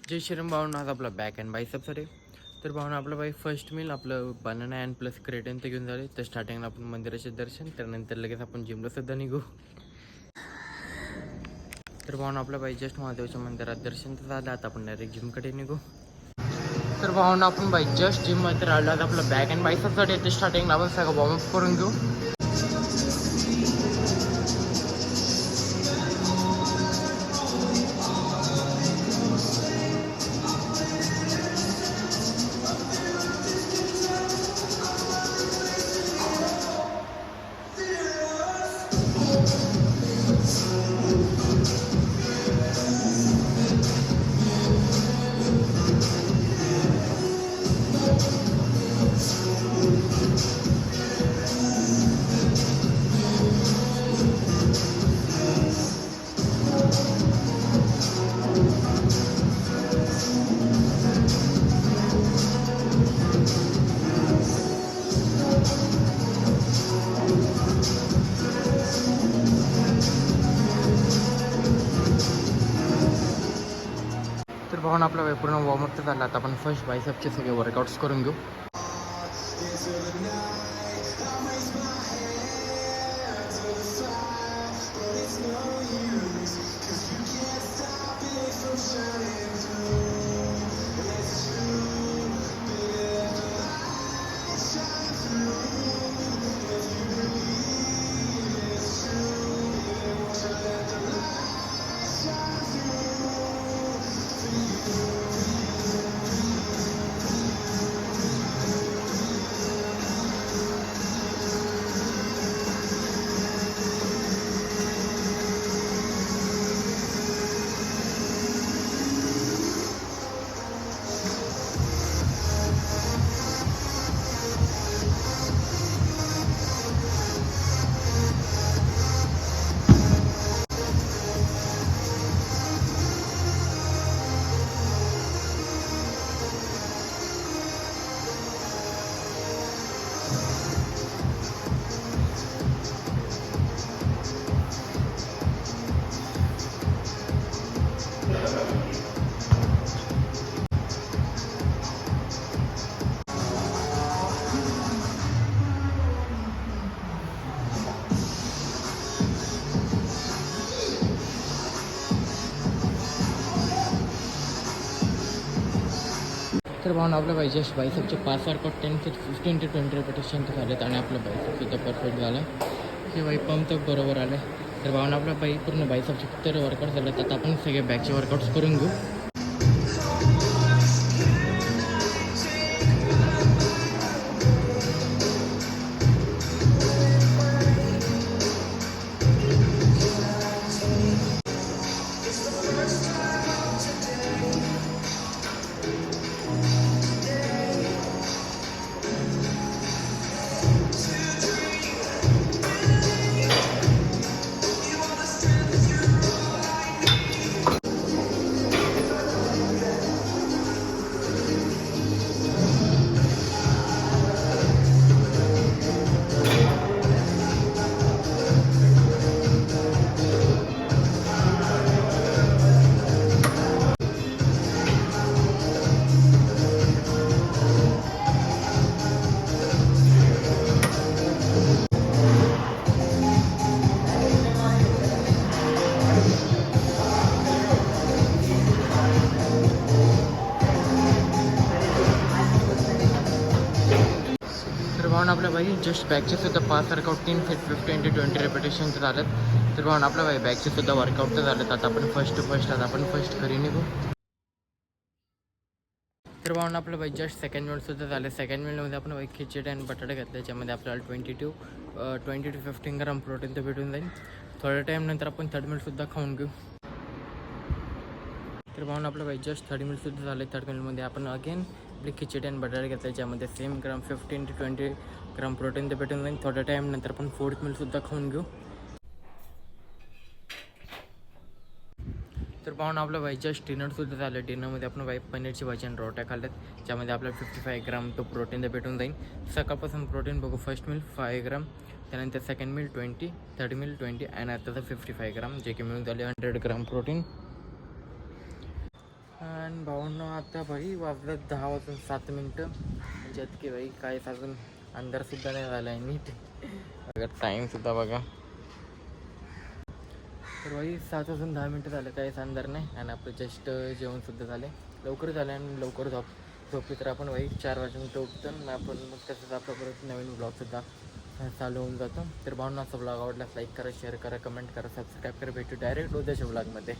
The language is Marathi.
जय श्रीराम भावना. आज आपला बॅक अँड बायसेप्ससाठी. तर भावना आपलं बाई फर्स्ट मील आपलं बनाना अँड प्लस क्रेटन ते घेऊन झाले. तर स्टार्टिंगला आपण मंदिराचे दर्शन, त्यानंतर लगेच आपण जिमला सुद्धा निघू. तर भावना आपल्या बाई जस्ट महादेवच्या मंदिरात दर्शन तर झालं. आता आपण डायरेक्ट जिमकडे निघू. तर भावना आपण बाई जस्ट जिममध्ये राहिलो. आता आपलं बॅक अँड बायसेप्ससाठी ते स्टार्टिंगला आपण सगळं वॉर्मअप करून घेऊ. तर भावना आपला बाई पूर्ण वॉर्मअप तर झाला. आता आपण फर्स्ट बायसेपचे सगळे वर्कआउट्स करून घेऊ. तर भावना आपलं बाई जस्ट बायसेपचे 5 वर्कआउट 10 ते 15 ते 20 रेपिटेशन तर झालेत. आणि आपलं बायसेपसुद्धा परफेक्ट झालं. हे बाई पंप तर बरोबर आलं. तर भावना आपलं बाई पूर्ण बायसेपचे तर वर्कआउट झालं. तर आपण सगळे बॅकचे वर्कआउट्स करून घेऊ. तर भावना आपल्या बाई जस्ट बॅकचे सुद्धा 5 वर्कआउट 3 ते 15 ते 20 रेपिटेशन तर झालं. तर भावना आपल्या बाई बॅकचे सुद्धा वर्कआउट तर झालं. आता आपण आता आपण फर्स्ट घरी निघू. तर भावना आपलं बाई जस्ट सेकंड मिनिटसुद्धा झालं. सेकंड मिनिटमध्ये आपण बाई खिचडी आणि बटाटे घातले, ज्यामध्ये आपल्याला 20 to 15 ग्राम प्रोटीन तर भेटून जाईल. थोड्या टाईम नंतर आपण 30 मिनिटसुद्धा खाऊन घेऊ. तर भावना आपलं बाई जस्ट 30 मिनिटसुद्धा झाले. 30 मिनिटमध्ये आपण अगेन आपली खिचडी आणि बटाटे घेतले, ज्यामध्ये सेम 15 ते 20 ग्राम प्रोटीन तर भेटून जाईल. थोड्या टाईम नंतर आपण 4th मिनिटसुद्धा खाऊन घेऊ. तर पाहून आपलं बाई जस्ट डिनरसुद्धा झालं. डिनरमध्ये आपण बाई पनीरची भाजी आणि रोट्या खाल्ल्यात, ज्यामध्ये आपल्याला 55 ग्राम तो प्रोटीन तर भेटून जाईल. सकाळपासून प्रोटीन बघू. फर्स्ट मील 5 ग्राम, त्यानंतर सेकंड मील 20, थर्ड मील 20 आणि आताचं 55 ग्राम, जे की मिळून झाले 100 ग्राम प्रोटीन. आणि भाऊंनो आता भाई वाजलं 10:07 म्हणजे की भाई काहीच अजून अंधारसुद्धा नाही झाला आहे नीट. बघा टाईमसुद्धा बघा. तर भाई 7:10 झालं, काहीच अंधार नाही. आणि आपलं जस्ट जेवणसुद्धा झाले, लवकर झालं आणि लवकर झोपली तर आपण भाई 4 वाजेपर्यंत उठतो आणि आपण मग तसंच आपला परत नवीन ब्लॉगसुद्धा चालू होऊन जातो. तर भावना असा ब्लॉग आवडला लाईक करा, शेअर करा, कमेंट करा, सबस्क्राईब करा. भेटू डायरेक्ट उद्याच्या ब्लॉगमध्ये.